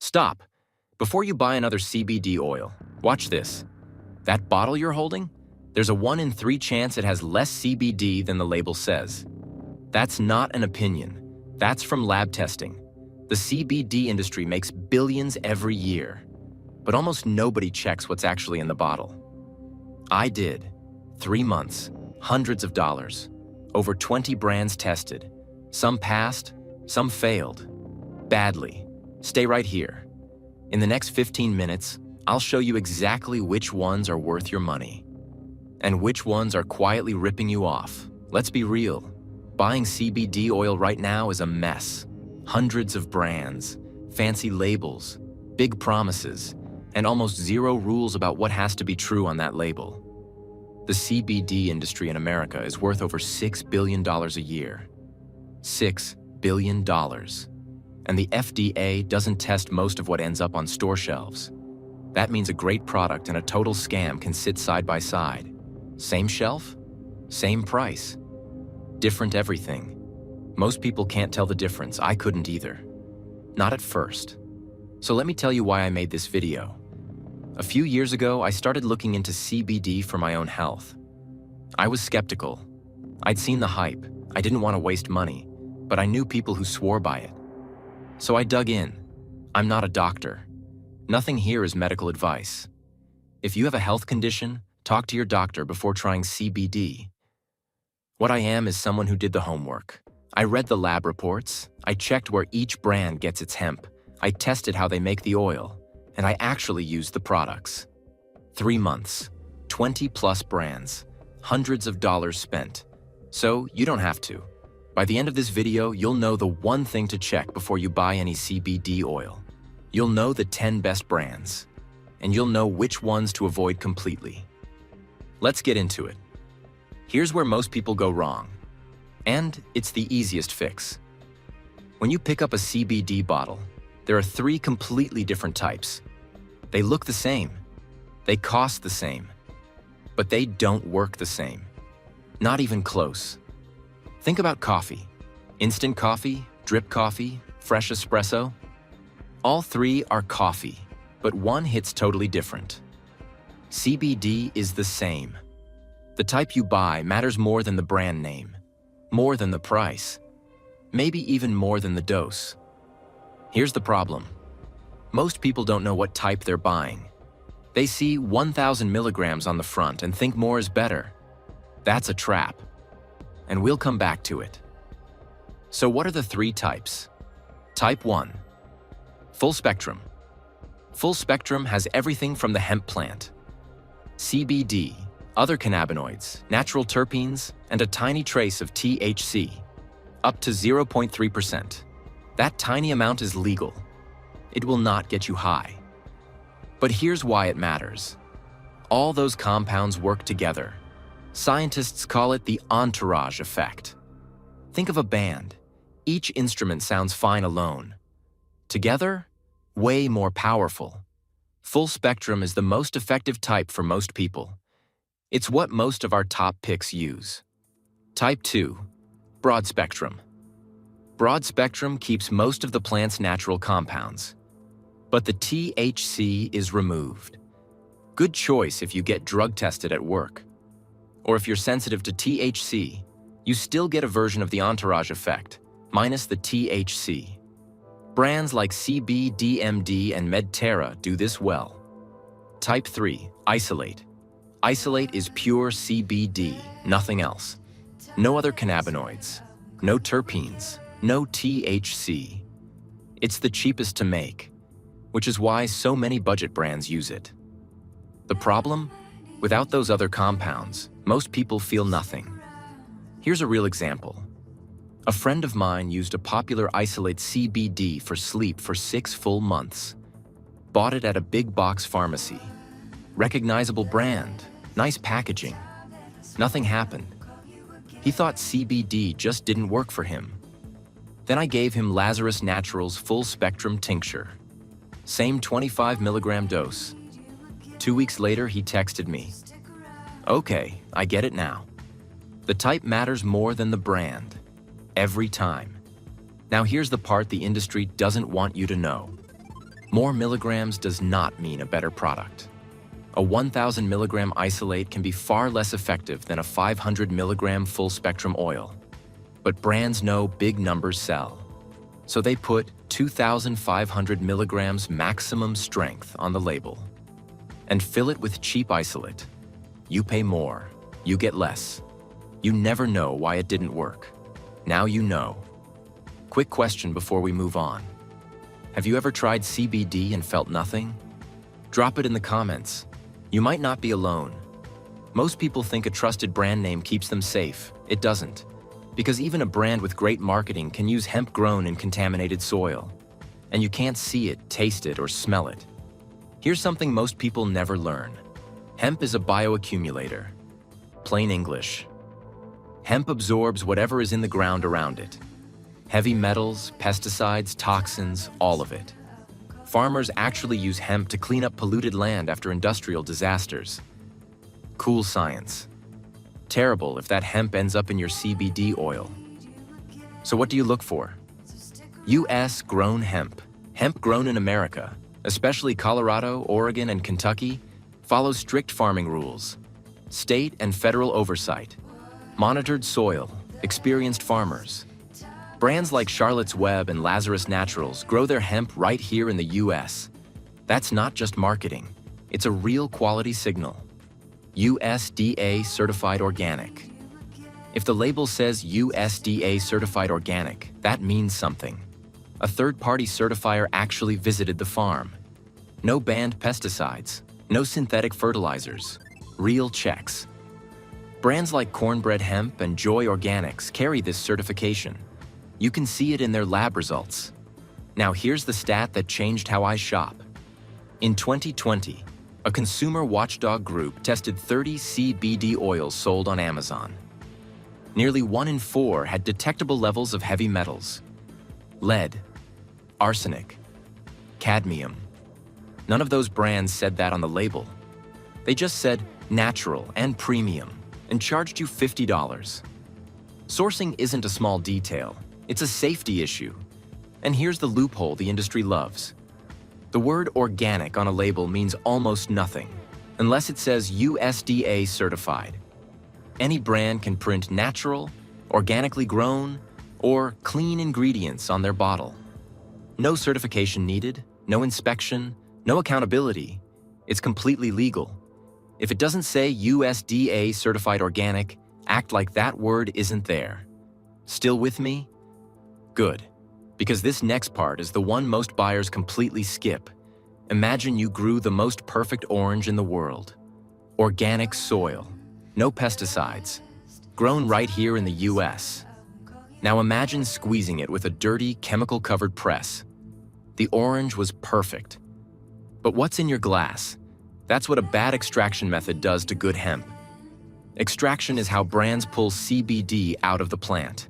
Stop. Before you buy another CBD oil, watch this. That bottle you're holding? There's a 1 in 3 chance it has less CBD than the label says. That's not an opinion. That's from lab testing. The CBD industry makes billions every year, but almost nobody checks what's actually in the bottle. I did. 3 months, hundreds of dollars, over 20 brands tested. Some passed, some failed. Badly. Stay right here. In the next 15 minutes, I'll show you exactly which ones are worth your money and which ones are quietly ripping you off. Let's be real. Buying CBD oil right now is a mess. Hundreds of brands, fancy labels, big promises, and almost zero rules about what has to be true on that label. The CBD industry in America is worth over $6 billion a year. $6 billion. And the FDA doesn't test most of what ends up on store shelves. That means a great product and a total scam can sit side by side. Same shelf, same price. Different everything. Most people can't tell the difference. I couldn't either. Not at first. So let me tell you why I made this video. A few years ago, I started looking into CBD for my own health. I was skeptical. I'd seen the hype. I didn't want to waste money, but I knew people who swore by it. So I dug in. I'm not a doctor. Nothing here is medical advice. If you have a health condition, talk to your doctor before trying CBD. What I am is someone who did the homework. I read the lab reports, I checked where each brand gets its hemp, I tested how they make the oil, and I actually used the products. 3 months, 20+ brands, hundreds of dollars spent. So you don't have to. By the end of this video, you'll know the one thing to check before you buy any CBD oil. You'll know the 10 best brands, and you'll know which ones to avoid completely. Let's get into it. Here's where most people go wrong, and it's the easiest fix. When you pick up a CBD bottle, there are 3 completely different types. They look the same, they cost the same, but they don't work the same. Not even close. Think about coffee. Instant coffee, drip coffee, fresh espresso. All 3 are coffee, but one hits totally different. CBD is the same. The type you buy matters more than the brand name, more than the price, maybe even more than the dose. Here's the problem. Most people don't know what type they're buying. They see 1,000 milligrams on the front and think more is better. That's a trap. And we'll come back to it. So what are the 3 types? Type 1. Full spectrum. Full spectrum has everything from the hemp plant. CBD, other cannabinoids, natural terpenes, and a tiny trace of THC, up to 0.3%. That tiny amount is legal. It will not get you high. But here's why it matters. All those compounds work together. Scientists call it the entourage effect. Think of a band. Each instrument sounds fine alone. Together, way more powerful. Full spectrum is the most effective type for most people. It's what most of our top picks use. Type 2. Broad spectrum. Broad spectrum keeps most of the plant's natural compounds, but the THC is removed. Good choice if you get drug tested at work. Or if you're sensitive to THC, you still get a version of the entourage effect, minus the THC. Brands like CBDMD and Medterra do this well. Type 3. Isolate. Isolate is pure CBD, nothing else. No other cannabinoids, no terpenes, no THC. It's the cheapest to make, which is why so many budget brands use it. The problem? Without those other compounds, most people feel nothing. Here's a real example. A friend of mine used a popular Isolate CBD for sleep for 6 full months. Bought it at a big box pharmacy. Recognizable brand, nice packaging. Nothing happened. He thought CBD just didn't work for him. Then I gave him Lazarus Naturals Full Spectrum Tincture. Same 25 milligram dose. 2 weeks later, he texted me. Okay, I get it now. The type matters more than the brand. Every time. Now here's the part the industry doesn't want you to know. More milligrams does not mean a better product. A 1,000 milligram isolate can be far less effective than a 500 milligram full spectrum oil. But brands know big numbers sell. So they put 2,500 milligrams maximum strength on the label. And fill it with cheap isolate. You pay more, you get less. You never know why it didn't work. Now you know. Quick question before we move on. Have you ever tried CBD and felt nothing? Drop it in the comments. You might not be alone. Most people think a trusted brand name keeps them safe. It doesn't. Because even a brand with great marketing can use hemp grown in contaminated soil. And you can't see it, taste it, or smell it. Here's something most people never learn. Hemp is a bioaccumulator. Plain English. Hemp absorbs whatever is in the ground around it. Heavy metals, pesticides, toxins, all of it. Farmers actually use hemp to clean up polluted land after industrial disasters. Cool science. Terrible if that hemp ends up in your CBD oil. So what do you look for? US grown hemp. Hemp grown in America, especially Colorado, Oregon, and Kentucky, follows strict farming rules. State and federal oversight. Monitored soil, experienced farmers. Brands like Charlotte's Web and Lazarus Naturals grow their hemp right here in the US. That's not just marketing. It's a real quality signal. USDA certified organic. If the label says USDA certified organic, that means something. A third-party certifier actually visited the farm. No banned pesticides, no synthetic fertilizers, real checks. Brands like Cornbread Hemp and Joy Organics carry this certification. You can see it in their lab results. Now here's the stat that changed how I shop. In 2020, a consumer watchdog group tested 30 CBD oils sold on Amazon. Nearly 1 in 4 had detectable levels of heavy metals. Lead, arsenic, cadmium. None of those brands said that on the label. They just said natural and premium and charged you $50. Sourcing isn't a small detail. It's a safety issue. And here's the loophole the industry loves. The word organic on a label means almost nothing, unless it says USDA certified. Any brand can print natural, organically grown, or clean ingredients on their bottle. No certification needed, no inspection, no accountability. It's completely legal. If it doesn't say USDA certified organic, act like that word isn't there. Still with me? Good. Because this next part is the one most buyers completely skip. Imagine you grew the most perfect orange in the world. Organic soil, no pesticides, grown right here in the US. Now imagine squeezing it with a dirty, chemical-covered press. The orange was perfect. But what's in your glass? That's what a bad extraction method does to good hemp. Extraction is how brands pull CBD out of the plant.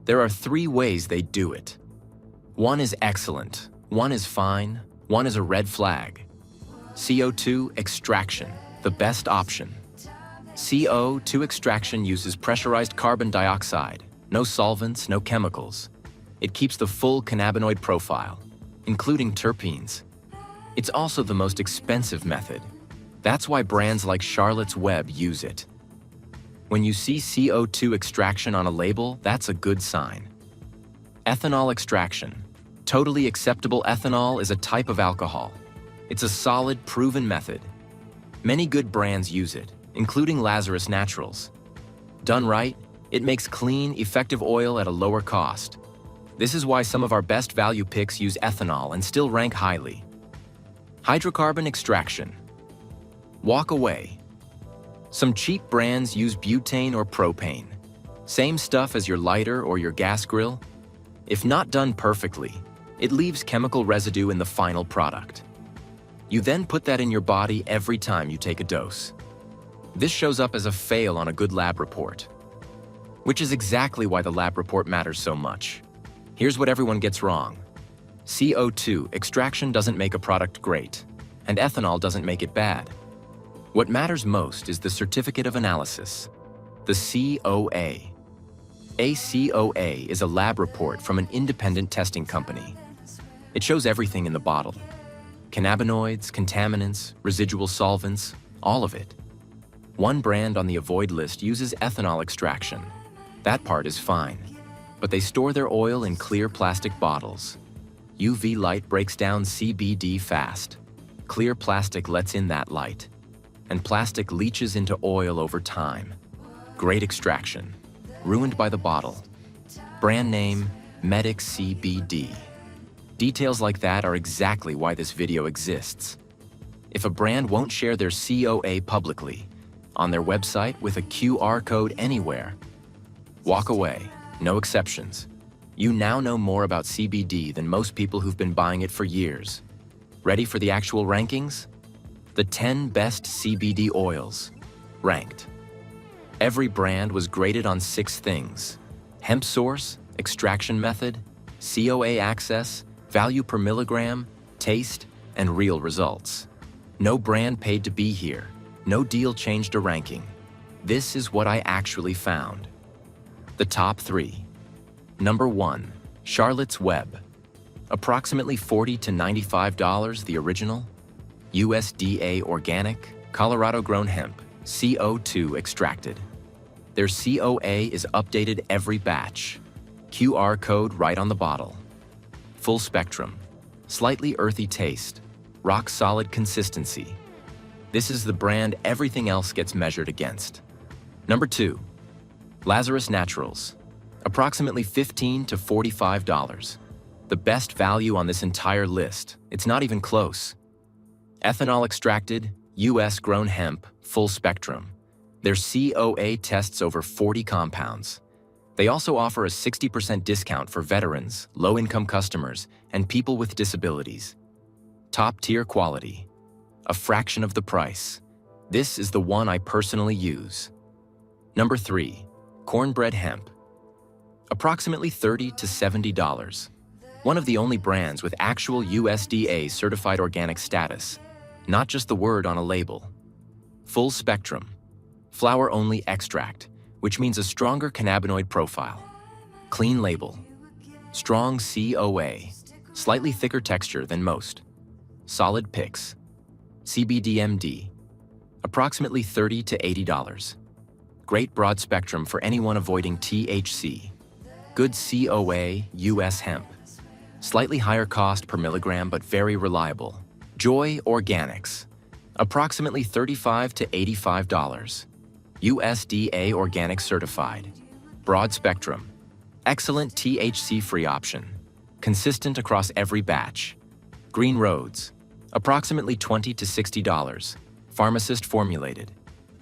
There are 3 ways they do it. One is excellent, one is fine, one is a red flag. CO2 extraction, the best option. CO2 extraction uses pressurized carbon dioxide, no solvents, no chemicals. It keeps the full cannabinoid profile, including terpenes. It's also the most expensive method. That's why brands like Charlotte's Web use it. When you see CO2 extraction on a label, that's a good sign. Ethanol extraction. Totally acceptable ethanol is a type of alcohol. It's a solid, proven method. Many good brands use it, including Lazarus Naturals. Done right, it makes clean, effective oil at a lower cost. This is why some of our best value picks use ethanol and still rank highly. Hydrocarbon extraction. Walk away. Some cheap brands use butane or propane. Same stuff as your lighter or your gas grill. If not done perfectly, it leaves chemical residue in the final product. You then put that in your body every time you take a dose. This shows up as a fail on a good lab report. Which is exactly why the lab report matters so much. Here's what everyone gets wrong. CO2 extraction doesn't make a product great, and ethanol doesn't make it bad. What matters most is the certificate of analysis, the COA. A COA is a lab report from an independent testing company. It shows everything in the bottle, Cannabinoids, contaminants, residual solvents, all of it. One brand on the avoid list uses ethanol extraction. That part is fine, but they store their oil in clear plastic bottles. UV light breaks down CBD fast. Clear plastic lets in that light, and plastic leaches into oil over time. Great extraction, ruined by the bottle. Brand name, Medic CBD. Details like that are exactly why this video exists. If a brand won't share their COA publicly, on their website with a QR code anywhere, walk away, no exceptions. You now know more about CBD than most people who've been buying it for years. Ready for the actual rankings? The 10 best CBD oils, ranked. Every brand was graded on 6 things: hemp source, extraction method, COA access, value per milligram, taste, and real results. No brand paid to be here. No deal changed a ranking. This is what I actually found. The top 3. Number 1, Charlotte's Web. Approximately $40 to $95 the original. USDA organic, Colorado-grown hemp, CO2 extracted. Their COA is updated every batch. QR code right on the bottle. Full spectrum, slightly earthy taste, rock-solid consistency. This is the brand everything else gets measured against. Number 2, Lazarus Naturals. Approximately $15 to $45. The best value on this entire list. It's not even close. Ethanol extracted, US-grown hemp, full spectrum. Their COA tests over 40 compounds. They also offer a 60% discount for veterans, low-income customers, and people with disabilities. Top-tier quality. A fraction of the price. This is the one I personally use. Number 3, Cornbread Hemp. Approximately $30 to $70. One of the only brands with actual USDA certified organic status, not just the word on a label. Full spectrum. Flower-only extract, which means a stronger cannabinoid profile. Clean label. Strong COA. Slightly thicker texture than most. Solid picks. CBDMD. Approximately $30 to $80. Great broad spectrum for anyone avoiding THC. Good COA, US hemp. Slightly higher cost per milligram, but very reliable. Joy Organics. Approximately $35 to $85. USDA organic certified. Broad spectrum. Excellent THC-free option. Consistent across every batch. Green Roads. Approximately $20 to $60. Pharmacist formulated.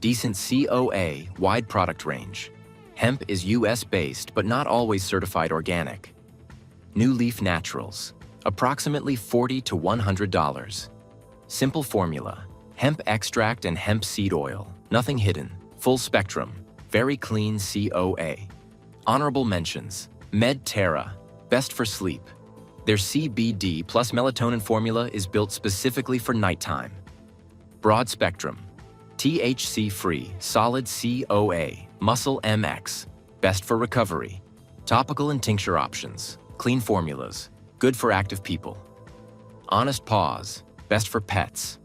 Decent COA, wide product range. Hemp is US-based, but not always certified organic. New Leaf Naturals. Approximately $40 to $100. Simple formula. Hemp extract and hemp seed oil. Nothing hidden. Full spectrum. Very clean COA. Honorable mentions. MedTerra. Best for sleep. Their CBD plus melatonin formula is built specifically for nighttime. Broad spectrum. THC-free, solid COA, Muscle MX. Best for recovery. Topical and tincture options. Clean formulas. Good for active people. Honest Paws. Best for pets.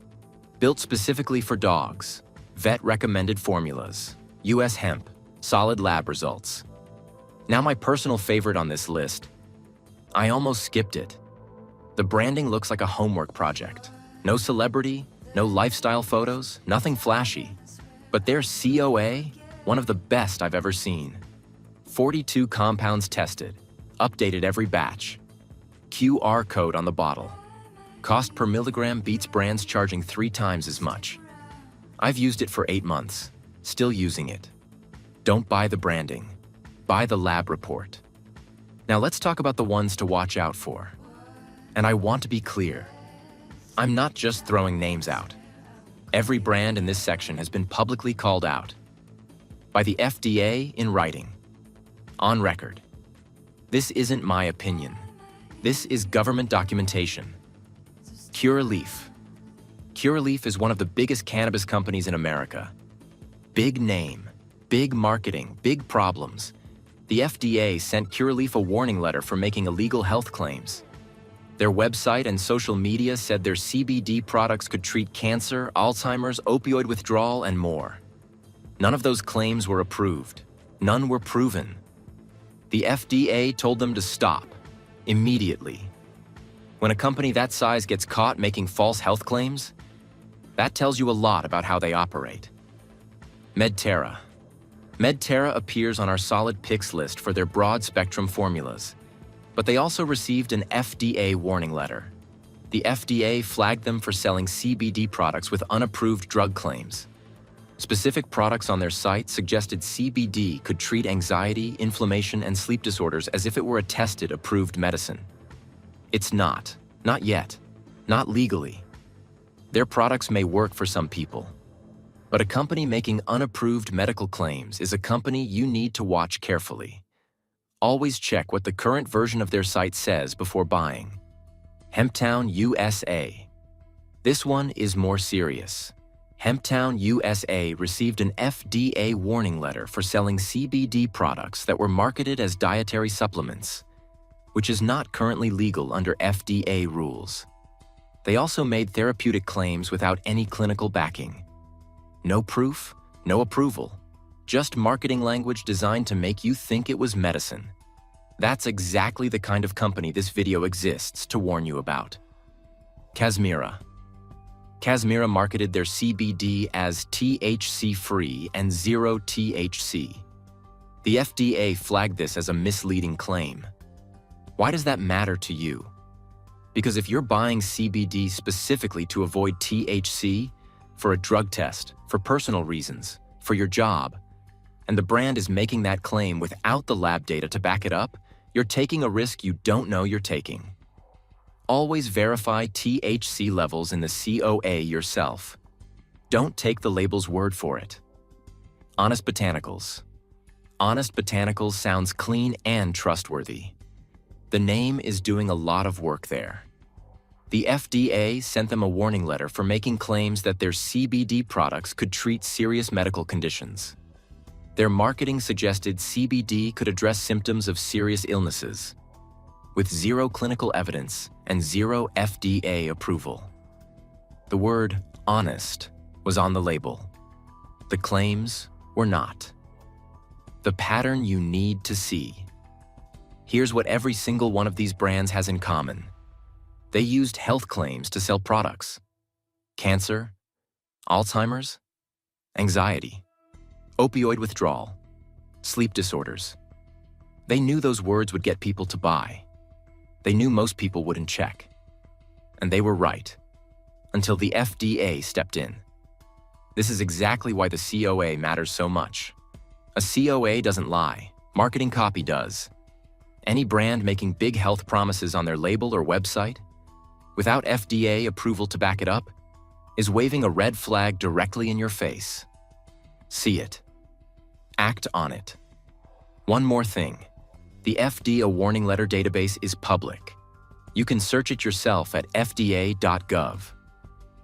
Built specifically for dogs. Vet-recommended formulas. US hemp. Solid lab results. Now my personal favorite on this list. I almost skipped it. The branding looks like a homework project. No celebrity, no lifestyle photos, nothing flashy. But their COA, one of the best I've ever seen. 42 compounds tested, updated every batch. QR code on the bottle. Cost per milligram beats brands charging 3 times as much. I've used it for 8 months, still using it. Don't buy the branding, buy the lab report. Now let's talk about the ones to watch out for. And I want to be clear. I'm not just throwing names out. Every brand in this section has been publicly called out. By the FDA in writing. On record. This isn't my opinion. This is government documentation. Curaleaf. Curaleaf is one of the biggest cannabis companies in America. Big name, big marketing, big problems. The FDA sent Curaleaf a warning letter for making illegal health claims. Their website and social media said their CBD products could treat cancer, Alzheimer's, opioid withdrawal, and more. None of those claims were approved. None were proven. The FDA told them to stop, immediately. When a company that size gets caught making false health claims, that tells you a lot about how they operate. Medterra. Medterra appears on our solid picks list for their broad-spectrum formulas, but they also received an FDA warning letter. The FDA flagged them for selling CBD products with unapproved drug claims. Specific products on their site suggested CBD could treat anxiety, inflammation, and sleep disorders as if it were a tested, approved medicine. It's not. Not yet. Not legally. Their products may work for some people, but a company making unapproved medical claims is a company you need to watch carefully. Always check what the current version of their site says before buying. Hemptown, USA. This one is more serious. Hemptown, USA received an FDA warning letter for selling CBD products that were marketed as dietary supplements, which is not currently legal under FDA rules. They also made therapeutic claims without any clinical backing. No proof, no approval, just marketing language designed to make you think it was medicine. That's exactly the kind of company this video exists to warn you about. Kazmira. Kazmira marketed their CBD as THC-free and zero THC. The FDA flagged this as a misleading claim. Why does that matter to you? Because if you're buying CBD specifically to avoid THC, for a drug test, for personal reasons, for your job, and the brand is making that claim without the lab data to back it up, you're taking a risk you don't know you're taking. Always verify THC levels in the COA yourself. Don't take the label's word for it. Honest Botanicals. Honest Botanicals sounds clean and trustworthy. The name is doing a lot of work there. The FDA sent them a warning letter for making claims that their CBD products could treat serious medical conditions. Their marketing suggested CBD could address symptoms of serious illnesses, with zero clinical evidence and zero FDA approval. The word honest was on the label. The claims were not. The pattern you need to see. Here's what every single one of these brands has in common. They used health claims to sell products. Cancer, Alzheimer's, anxiety, opioid withdrawal, sleep disorders. They knew those words would get people to buy. They knew most people wouldn't check. And they were right, until the FDA stepped in. This is exactly why the COA matters so much. A COA doesn't lie, marketing copy does. Any brand making big health promises on their label or website, without FDA approval to back it up, is waving a red flag directly in your face. See it. Act on it. One more thing. The FDA warning letter database is public. You can search it yourself at fda.gov.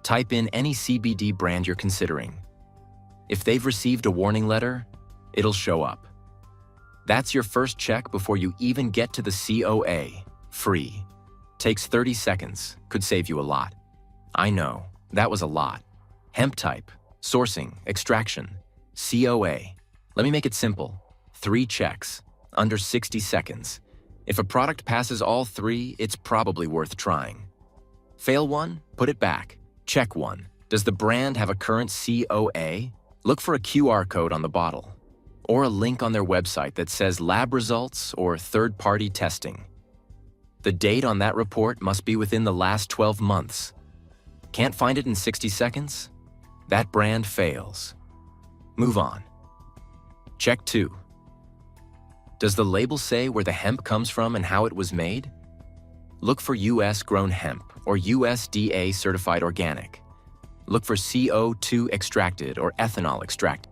Type in any CBD brand you're considering. If they've received a warning letter, it'll show up. That's your first check before you even get to the COA. Free. Takes 30 seconds. Could save you a lot. I know. That was a lot. Hemp type, sourcing, extraction, COA. Let me make it simple. 3 checks. Under 60 seconds. If a product passes all 3, it's probably worth trying. Fail one? Put it back. Check one. Does the brand have a current COA? Look for a QR code on the bottle, or a link on their website that says lab results or third-party testing. The date on that report must be within the last 12 months. Can't find it in 60 seconds? That brand fails. Move on. Check 2. Does the label say where the hemp comes from and how it was made? Look for US-grown hemp or USDA certified organic. Look for CO2 extracted or ethanol extracted.